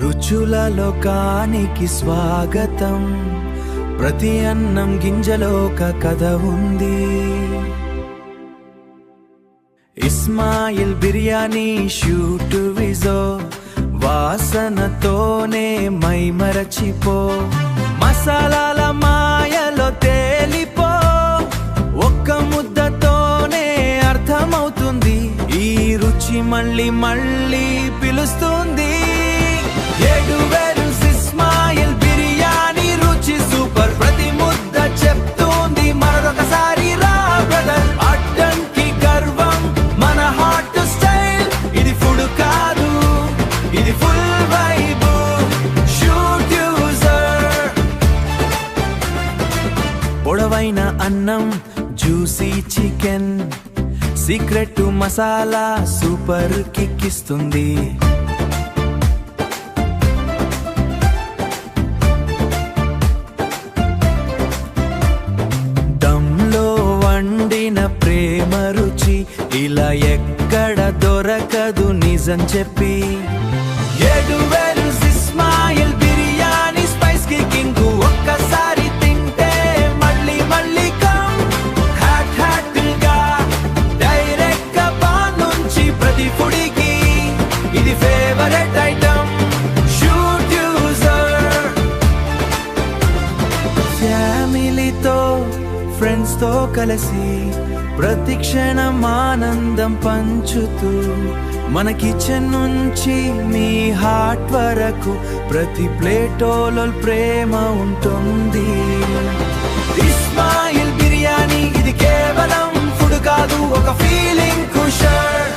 రుచుల లోకానికి స్వాగతం. ప్రతి అన్నం గింజలో ఒక కథ ఉంది. ఇస్మాయిల్ బిర్యానీ షూట్ విజో, వాసనతోనే మై మరచిపో. మసాలాల మాయలో తేలిపో, ఒక్క ముద్దతోనే అర్థమవుతుంది. ఈ రుచి మళ్ళీ మళ్ళీ పిలుస్తుంది. 7 ఇస్మాయిల్ బిర్యానీ రుచి సూపర్. ప్రతి ముద్ద చెప్తుంది మరొకసారి రా బ్రదర్. అడ్డంకి గర్వం మన హాట్ స్టైల్. ఇది ఫుడ్ కాదు, ఇది ఫుల్ వైబ్. షూట్ యూజర్. పొడవైన అన్నం, juicy chicken, secret masala super కిక్కిస్తుంది. దమ్లో వండిన ప్రేమ రుచి ఇలా ఎక్కడ దొరకదు నిజం చెప్పి. 7 ఇస్మాయిల్ బిర్యానీ స్పైస్ కికింగ్. ఒక్కసారి తింటే మళ్ళీ మళ్ళీ కమ్. హాట్ హాట్ గా డైరెక్ట్ గా పాన్ నుంచి ప్రతి ఫుడికి ఇది ఫేవరెట్ ఐటమ్. Shoot user. ఫ్యామిలీతో ఫ్రెండ్స్ తో కలిసి ప్రతి క్షణం ఆనందం పంచుతూ, మన కిచెన్ నుంచి మీ హార్ట్ వరకు ప్రతి ప్లేటోలో ప్రేమ ఉంటుంది. ఇస్మాయిల్ బిర్యానీ ఇది కేవలం ఫుడ్ కాదు, ఒక ఫీలింగ్ కుషర్.